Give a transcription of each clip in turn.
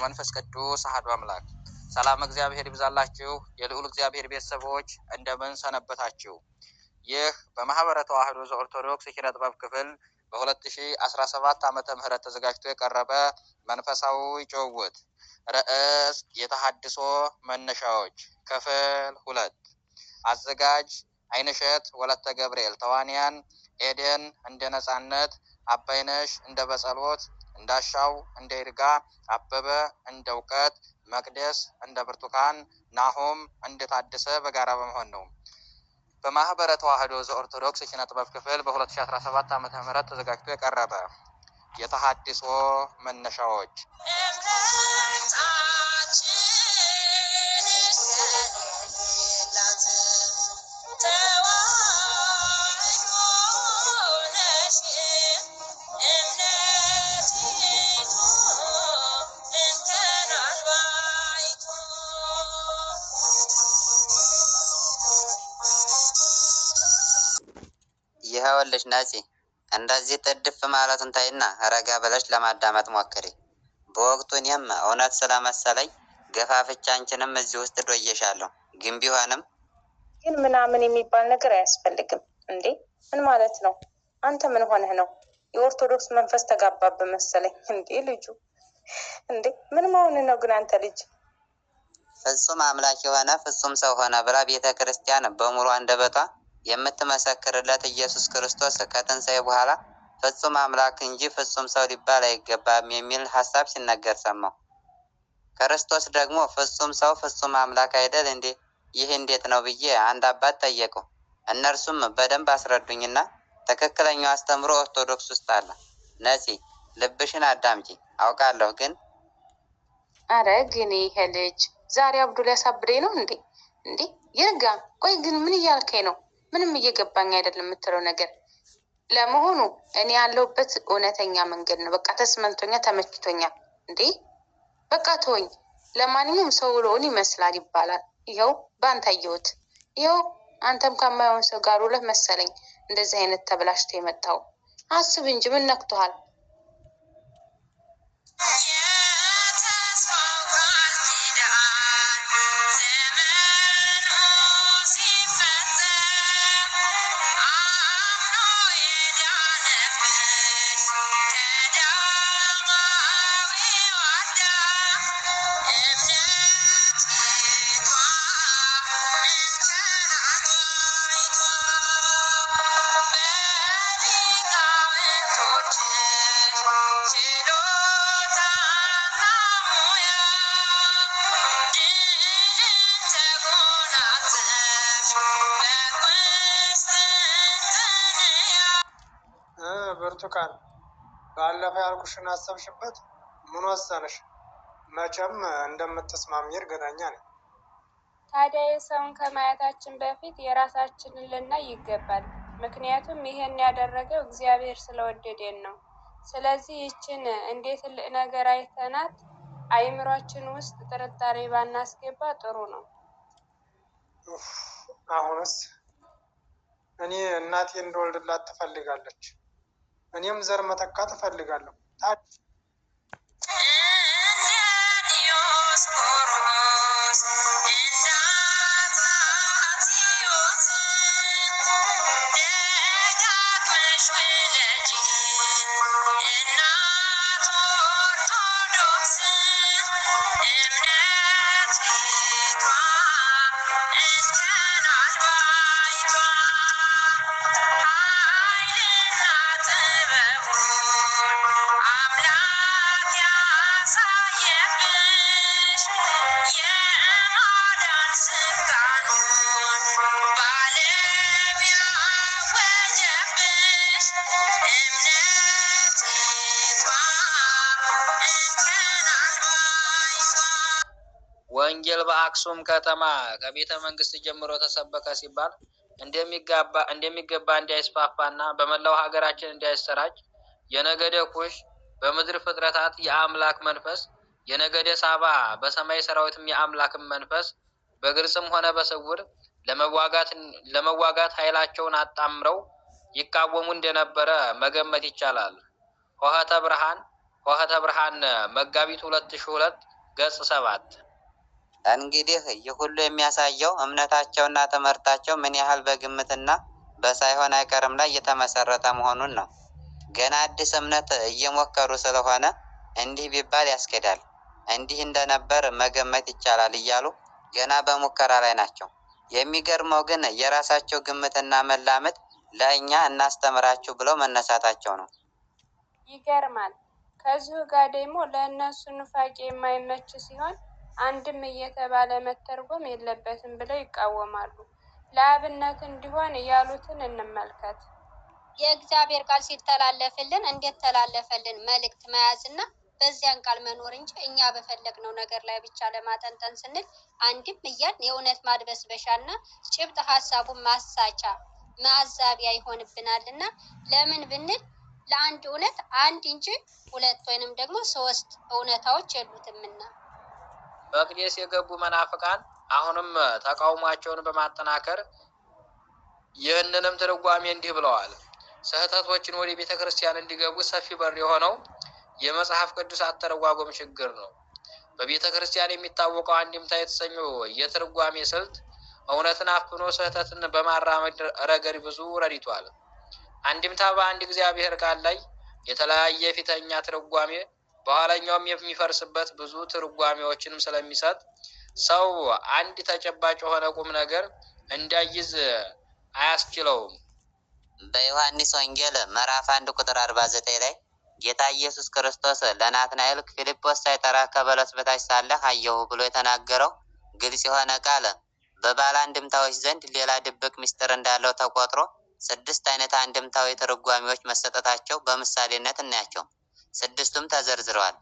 ወመንፈስ ቅዱስ አሐዱ አምላክ። ሰላም እግዚአብሔር ይብዛላችሁ። የልዑል እግዚአብሔር ቤተሰቦች እንደምን ሰነበታችሁ? ይህ በማህበረ ተዋህዶ ዘኦርቶዶክስ የኪነ ጥበብ ክፍል በ2017 ዓመተ ምህረት ተዘጋጅቶ የቀረበ መንፈሳዊ ጭውውት ርዕስ የተሐድሶ መነሻዎች ክፍል 2። አዘጋጅ አይንሸት ወለተ ገብርኤል። ተዋንያን ኤደን እንደ ነጻነት፣ አባይነሽ እንደ በጸሎት፣ እንዳሻው እንደ ይርጋ፣ አበበ እንደ እውቀት፣ መቅደስ እንደ ብርቱካን፣ ናሆም እንደ ታደሰ በጋራ በመሆን ነው። በማህበረ ተዋህዶ ዘኦርቶዶክስ የኪነ ጥበብ ክፍል በ2017 ዓመተ ምህረት ተዘጋጅቶ የቀረበ የተሐድሶ መነሻዎች ይኸውልሽ ነፂ፣ እንደዚህ ጥድፍ ማለቱን ታይና ረጋ ብለሽ ለማዳመጥ ሞክሪ። በወቅቱ እኔም እውነት ስለመሰለኝ ገፋፍቻ አንቺንም እዚህ ውስጥ ዶየሻለሁ። ግን ቢሆንም ግን ምናምን የሚባል ነገር አያስፈልግም እንዴ! ምን ማለት ነው? አንተ ምን ሆነህ ነው? የኦርቶዶክስ መንፈስ ተጋባብህ መሰለኝ እንዴ ልጁ። እንዴ ምን መሆን ነው ግን አንተ ልጅ? ፍጹም አምላክ የሆነ ፍጹም ሰው ሆነ ብላ ቤተ ክርስቲያን በሙሉ አንደበቷ የምትመሰክርለት ኢየሱስ ክርስቶስ ከትንሣኤ በኋላ ፍጹም አምላክ እንጂ ፍጹም ሰው ሊባል አይገባም የሚል ሀሳብ ሲነገር ሰማሁ። ክርስቶስ ደግሞ ፍጹም ሰው ፍጹም አምላክ አይደል እንዴ? ይህ እንዴት ነው ብዬ አንድ አባት ጠየቁ። እነርሱም በደንብ አስረዱኝና ትክክለኛው አስተምሮ ኦርቶዶክስ ውስጥ አለ። ነፂ ልብሽን አዳምጪ። አውቃለሁ ግን አረ ግን ይሄ ልጅ ዛሬ አብዶ ሊያሳብደኝ ነው እንዴ? እንዴ ይርጋ፣ ቆይ ግን ምን እያልከኝ ነው? ምንም እየገባኝ አይደለም የምትለው ነገር። ለመሆኑ እኔ ያለሁበት እውነተኛ መንገድ ነው። በቃ ተስማምቶኛል፣ ተመችቶኛል። እንዴ በቃ ተወኝ። ለማንኛውም ሰው ውሎውን ይመስላል ይባላል። ይኸው በአንተ አየሁት። ይኸው አንተም ከማይሆን ሰው ጋር ውለህ መሰለኝ እንደዚህ አይነት ተብላሽቶ የመጣው። አስብ እንጂ ምን ነክቶሃል? ብርቱካን ባለፈው ያልኩሽን አሰብሽበት? ምን ወሰንሽ? መቼም እንደምትስማሚ እርግጠኛ ነኝ። ታዲያ የሰውን ከማየታችን በፊት የራሳችንን ልናይ ይገባል። ምክንያቱም ይሄን ያደረገው እግዚአብሔር ስለወደደን ነው። ስለዚህ ይችን እንዴት ትልቅ ነገር አይተናት አይምሯችን ውስጥ ጥርጣሬ ባናስገባ ጥሩ ነው። አሁንስ እኔ እናቴ እንደወልድላት ትፈልጋለች። እኔም ዘር መተካት እፈልጋለሁ። ወንጌል በአክሱም ከተማ ከቤተ መንግስት ጀምሮ ተሰበከ ሲባል እንደሚገባ እንዲያስፋፋና በመላው ሀገራችን እንዲያሰራጭ የነገደ ኩሽ በምድር ፍጥረታት የአምላክ መንፈስ፣ የነገደ ሳባ በሰማይ ሰራዊትም የአምላክም መንፈስ በግልጽም ሆነ በስውር ለመዋጋት ኃይላቸውን አጣምረው ይቃወሙ እንደነበረ መገመት ይቻላል። ሆህተ ብርሃን መጋቢት 2002 ገጽ 7። እንግዲህ ይህ ሁሉ የሚያሳየው እምነታቸውና ትምህርታቸው ምን ያህል በግምትና በሳይሆን አይቀርም ላይ የተመሰረተ መሆኑን ነው። ገና አዲስ እምነት እየሞከሩ ስለሆነ እንዲህ ቢባል ያስኬዳል፣ እንዲህ እንደነበር መገመት ይቻላል እያሉ ገና በሙከራ ላይ ናቸው። የሚገርመው ግን የራሳቸው ግምትና መላመት ለእኛ እናስተምራችሁ ብለው መነሳታቸው ነው። ይገርማል። ከዚሁ ጋር ደግሞ ለእነሱ ኑፋቄ የማይመች ሲሆን አንድም እየተባለ መተርጎም የለበትም ብለው ይቃወማሉ። ለአብነት እንዲሆን ያሉትን እንመልከት። የእግዚአብሔር ቃል ሲተላለፍልን እንዴት ተላለፈልን መልእክት መያዝና በዚያን ቃል መኖር እንጂ እኛ በፈለግነው ነገር ላይ ብቻ ለማጠንጠን ስንል አንድም እያልን የእውነት ማድበስበሻና ጭብጥ ሀሳቡን ማሳቻ ማዛቢያ ይሆንብናልና ለምን ብንል ለአንድ እውነት አንድ እንጂ ሁለት ወይንም ደግሞ ሶስት እውነታዎች የሉትምና። መቅደስ የገቡ መናፍቃን አሁንም ተቃውሟቸውን በማጠናከር ይህንንም ትርጓሜ እንዲህ ብለዋል። ስህተቶችን ወደ ቤተ ክርስቲያን እንዲገቡ ሰፊ በር የሆነው የመጽሐፍ ቅዱስ አተረጓጎም ችግር ነው። በቤተ ክርስቲያን የሚታወቀው አንድምታ የተሰኘው የትርጓሜ ስልት እውነትን አፍኖ ስህተትን በማራመድ ረገድ ብዙ ረድቷል። አንድምታ በአንድ እግዚአብሔር ቃል ላይ የተለያየ ፊተኛ ትርጓሜ በኋላኛውም የሚፈርስበት ብዙ ትርጓሜዎችንም ስለሚሰጥ ሰው አንድ ተጨባጭ የሆነ ቁም ነገር እንዳይዝ አያስችለውም። በዮሐንስ ወንጌል ምዕራፍ 1 ቁጥር 49 ላይ ጌታ ኢየሱስ ክርስቶስ ለናትናኤል ፊልጶስ ሳይጠራ ከበለስ በታች ሳለህ አየሁ ብሎ የተናገረው ግልጽ የሆነ ቃል በባለ አንድምታዎች ዘንድ ሌላ ድብቅ ምስጢር እንዳለው ተቆጥሮ 6 አይነት አንድምታዊ ትርጓሜዎች መሰጠታቸው በምሳሌነት እናያቸው። 6ቱም ተዘርዝረዋል።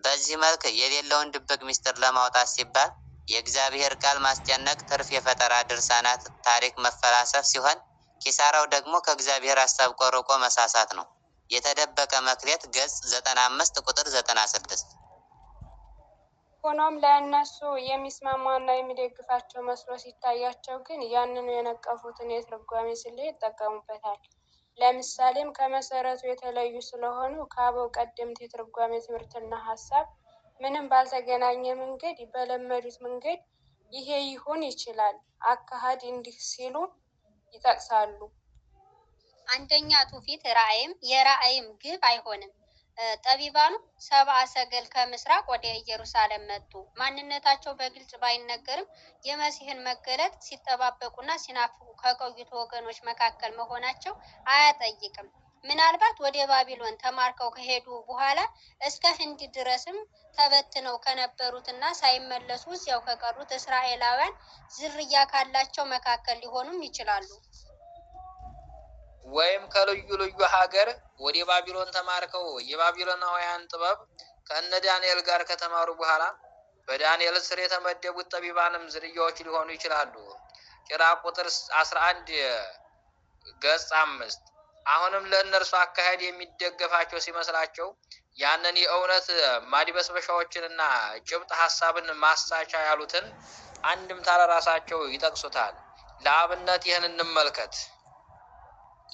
በዚህ መልክ የሌለውን ድብቅ ምስጢር ለማውጣት ሲባል የእግዚአብሔር ቃል ማስጨነቅ ትርፍ የፈጠራ ድርሳናት ታሪክ መፈላሰፍ ሲሆን፣ ኪሳራው ደግሞ ከእግዚአብሔር ሀሳብ ቆርቆ መሳሳት ነው። የተደበቀ መክሌት ገጽ 95 ቁጥር 96። ሆኖም ለእነሱ የሚስማማና የሚደግፋቸው መስሎ ሲታያቸው ግን ያንኑ የነቀፉትን የትርጓሜ ስሌት ይጠቀሙበታል። ለምሳሌም ከመሰረቱ የተለዩ ስለሆኑ ከአበው ቀደምት የትርጓሜ ትምህርትና ሀሳብ ምንም ባልተገናኘ መንገድ በለመዱት መንገድ ይሄ ይሁን ይችላል አካሄድ እንዲህ ሲሉ ይጠቅሳሉ። አንደኛ ትውፊት ራእይም የራእይም ግብ አይሆንም። ጠቢባኑ ሰብአ ሰገል ከምስራቅ ወደ ኢየሩሳሌም መጡ። ማንነታቸው በግልጽ ባይነገርም የመሲህን መገለጥ ሲጠባበቁና ሲናፍቁ ከቆዩት ወገኖች መካከል መሆናቸው አያጠይቅም። ምናልባት ወደ ባቢሎን ተማርከው ከሄዱ በኋላ እስከ ህንድ ድረስም ተበትነው ከነበሩትና ሳይመለሱ እዚያው ከቀሩት እስራኤላውያን ዝርያ ካላቸው መካከል ሊሆኑም ይችላሉ። ወይም ከልዩ ልዩ ሀገር ወደ ባቢሎን ተማርከው የባቢሎናውያን ጥበብ ከእነ ዳንኤል ጋር ከተማሩ በኋላ በዳንኤል ስር የተመደቡት ጠቢባንም ዝርያዎች ሊሆኑ ይችላሉ። ጭራ ቁጥር 11 ገጽ 5። አሁንም ለእነርሱ አካሄድ የሚደገፋቸው ሲመስላቸው ያንን የእውነት ማድበስበሻዎችንና ጭብጥ ሀሳብን ማሳቻ ያሉትን አንድምታ ለራሳቸው ይጠቅሱታል። ለአብነት ይህን እንመልከት።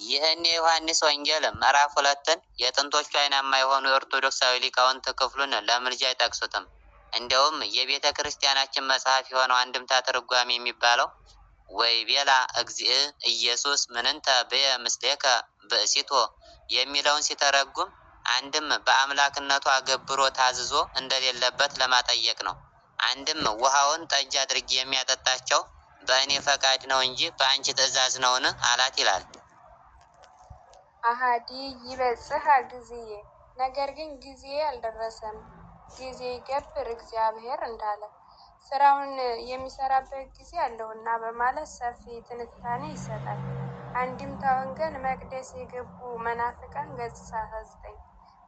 ይህን የዮሐንስ ወንጌል ምዕራፍ 2ን የጥንቶቹ አይናማ የሆኑ የኦርቶዶክሳዊ ሊቃውንት ክፍሉን ለምልጃ አይጠቅሱትም። እንዲያውም የቤተ ክርስቲያናችን መጽሐፍ የሆነው አንድምታ ትርጓሜ የሚባለው ወይ ቤላ እግዚእ ኢየሱስ ምንንተ በየ ምስሌከ ብእሲቶ የሚለውን ሲተረጉም አንድም በአምላክነቱ አገብሮ ታዝዞ እንደሌለበት ለማጠየቅ ነው። አንድም ውሃውን ጠጅ አድርጌ የሚያጠጣቸው በእኔ ፈቃድ ነው እንጂ በአንቺ ትእዛዝ ነውን አላት ይላል። አሃዲ ይበጽሐ ጊዜዬ፣ ነገር ግን ጊዜ አልደረሰም። ጊዜ ይገብር እግዚአብሔር እንዳለ ስራውን የሚሰራበት ጊዜ አለውና በማለት ሰፊ ትንታኔ ይሰጣል። አንድምታውን ግን መቅደስ የገቡ መናፍቃን ገጽ 39።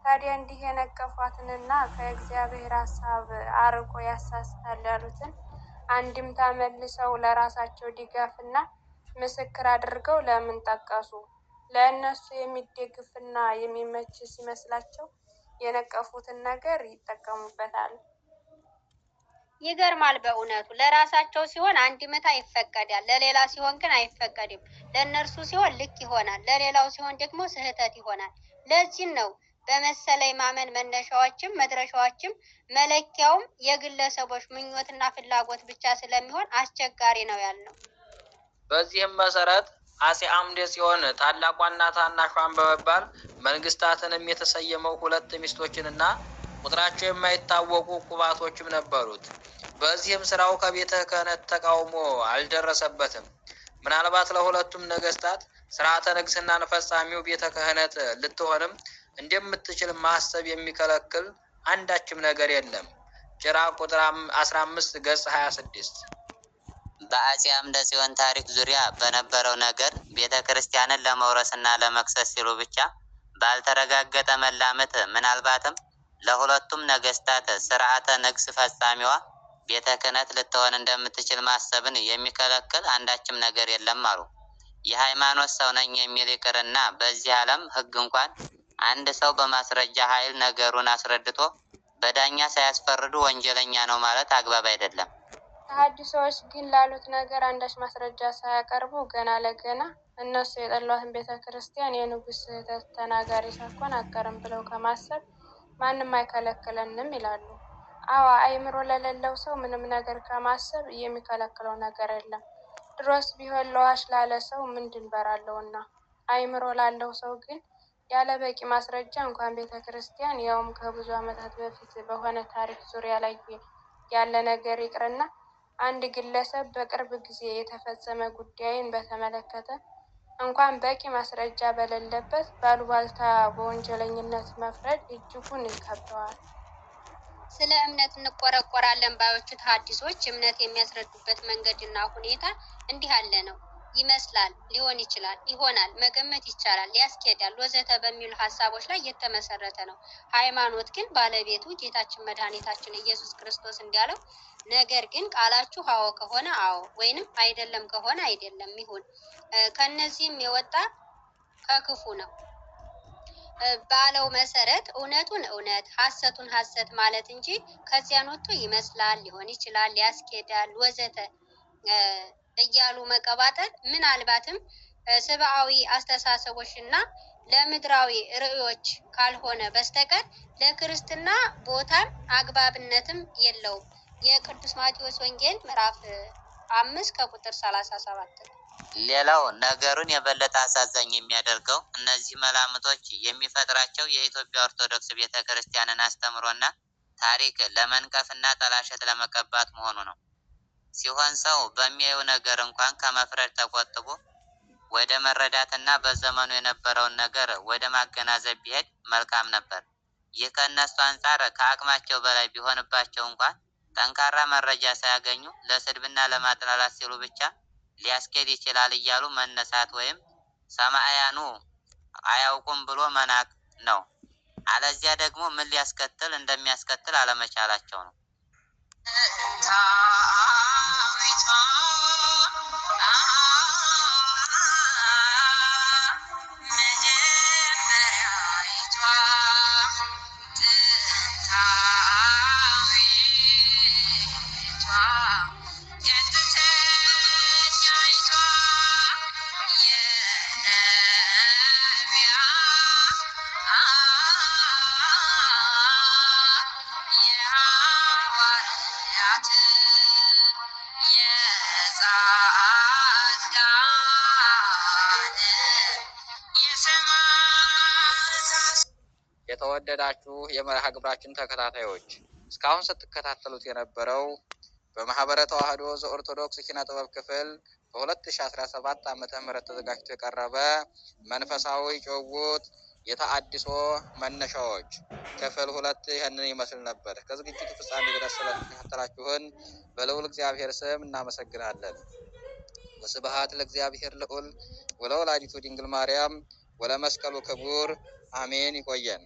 ታዲያ እንዲህ የነቀፏትንና ከእግዚአብሔር ሀሳብ አርቆ ያሳስታል ያሉትን አንድምታ መልሰው ለራሳቸው ድጋፍና ምስክር አድርገው ለምን ጠቀሱ? ለእነሱ የሚደግፍና የሚመች ሲመስላቸው የነቀፉትን ነገር ይጠቀሙበታል። ይገርማል በእውነቱ። ለራሳቸው ሲሆን አንድምታ ይፈቀዳል፣ ለሌላ ሲሆን ግን አይፈቀድም። ለእነርሱ ሲሆን ልክ ይሆናል፣ ለሌላው ሲሆን ደግሞ ስህተት ይሆናል። ለዚህ ነው በመሰለኝ ማመን መነሻዎችም መድረሻዎችም መለኪያውም የግለሰቦች ምኞትና ፍላጎት ብቻ ስለሚሆን አስቸጋሪ ነው ያልነው። በዚህም መሰረት አጼ አምደ ጽዮን ታላቋና ታናሿን በመባል መንግስታትንም የተሰየመው ሁለት ሚስቶችንና ቁጥራቸው የማይታወቁ ቁባቶችም ነበሩት። በዚህም ስራው ከቤተ ክህነት ተቃውሞ አልደረሰበትም። ምናልባት ለሁለቱም ነገስታት ስርዓተ ንግስናን ፈጻሚው ቤተ ክህነት ልትሆንም እንደምትችል ማሰብ የሚከለክል አንዳችም ነገር የለም። ጭራ ቁጥር 15 ገጽ 26። በአጼ አምደ ጽዮን ታሪክ ዙሪያ በነበረው ነገር ቤተ ክርስቲያንን ለመውረስና ለመክሰስ ሲሉ ብቻ ባልተረጋገጠ መላምት ምናልባትም ለሁለቱም ነገስታት ስርዓተ ንግስ ፈጻሚዋ ቤተ ክህነት ልትሆን እንደምትችል ማሰብን የሚከለክል አንዳችም ነገር የለም አሉ። የሃይማኖት ሰው ነኝ የሚል ይቅርና በዚህ ዓለም ሕግ እንኳን አንድ ሰው በማስረጃ ኃይል ነገሩን አስረድቶ በዳኛ ሳያስፈርዱ ወንጀለኛ ነው ማለት አግባብ አይደለም። ተሐድሶዎች ግን ላሉት ነገር አንዳች ማስረጃ ሳያቀርቡ ገና ለገና እነሱ የጠሏትን ቤተ ክርስቲያን የንጉሥ ስህተት ተናጋሪ ሳትሆን አትቀርም ብለው ከማሰብ ማንም አይከለክለንም ይላሉ። አዎ አእምሮ ለሌለው ሰው ምንም ነገር ከማሰብ የሚከለክለው ነገር የለም። ድሮስ ቢሆን ለዋሽ ላለ ሰው ምን ድንበር አለውና፣ አእምሮ ላለው ሰው ግን ያለ በቂ ማስረጃ እንኳን ቤተ ክርስቲያን ያውም ከብዙ ዓመታት በፊት በሆነ ታሪክ ዙሪያ ላይ ያለ ነገር ይቅርና አንድ ግለሰብ በቅርብ ጊዜ የተፈጸመ ጉዳይን በተመለከተ እንኳን በቂ ማስረጃ በሌለበት ባሉባልታ በወንጀለኝነት መፍረድ እጅጉን ይከብደዋል። ስለ እምነት እንቆረቆራለን ባዮቹ ተሐድሶች እምነት የሚያስረዱበት መንገድና ሁኔታ እንዲህ ያለ ነው። ይመስላል፣ ሊሆን ይችላል፣ ይሆናል፣ መገመት ይቻላል፣ ያስኬዳል፣ ወዘተ በሚሉ ሀሳቦች ላይ የተመሰረተ ነው። ሃይማኖት ግን ባለቤቱ ጌታችን መድኃኒታችን ኢየሱስ ክርስቶስ እንዳለው ነገር ግን ቃላችሁ አዎ ከሆነ አዎ ወይንም አይደለም ከሆነ አይደለም ይሁን፣ ከነዚህም የወጣ ከክፉ ነው ባለው መሰረት እውነቱን እውነት ሐሰቱን ሐሰት ማለት እንጂ ከዚያን ወጥቶ ይመስላል፣ ሊሆን ይችላል፣ ያስኬዳል ወዘተ እያሉ መቀባጠር ምናልባትም ሰብአዊ አስተሳሰቦች እና ለምድራዊ ርዕዮች ካልሆነ በስተቀር ለክርስትና ቦታም አግባብነትም የለውም። የቅዱስ ማቴዎስ ወንጌል ምዕራፍ 5 ከቁጥር 37። ሌላው ነገሩን የበለጠ አሳዛኝ የሚያደርገው እነዚህ መላምቶች የሚፈጥራቸው የኢትዮጵያ ኦርቶዶክስ ቤተ ክርስቲያንን አስተምሮና ታሪክ ለመንቀፍና ጠላሸት ለመቀባት መሆኑ ነው። ሲሆን ሰው በሚያየው ነገር እንኳን ከመፍረድ ተቆጥቦ ወደ መረዳትና በዘመኑ የነበረውን ነገር ወደ ማገናዘብ ቢሄድ መልካም ነበር። ይህ ከእነሱ አንጻር ከአቅማቸው በላይ ቢሆንባቸው እንኳን ጠንካራ መረጃ ሳያገኙ ለስድብና ለማጥላላት ሲሉ ብቻ ሊያስኬድ ይችላል እያሉ መነሳት ወይም ሰማዕያኑ አያውቁም ብሎ መናቅ ነው። አለዚያ ደግሞ ምን ሊያስከትል እንደሚያስከትል አለመቻላቸው ነው። የተወደዳችሁ የመርሃ ግብራችን ተከታታዮች እስካሁን ስትከታተሉት የነበረው በማህበረ ተዋህዶ ዘኦርቶዶክስ ኪነ ጥበብ ክፍል በ2017 ዓ.ም ተዘጋጅቶ የቀረበ መንፈሳዊ ጭውውት የተሐድሶ መነሻዎች ክፍል 2 ይህንን ይመስል ነበር። ከዝግጅቱ ፍጻሜ ድረስ ስለተከታተላችሁን በልዑል እግዚአብሔር ስም እናመሰግናለን። ወስብሐት ለእግዚአብሔር ልዑል ወለወላዲቱ ድንግል ማርያም ወለመስቀሉ ክቡር አሜን። ይቆየን።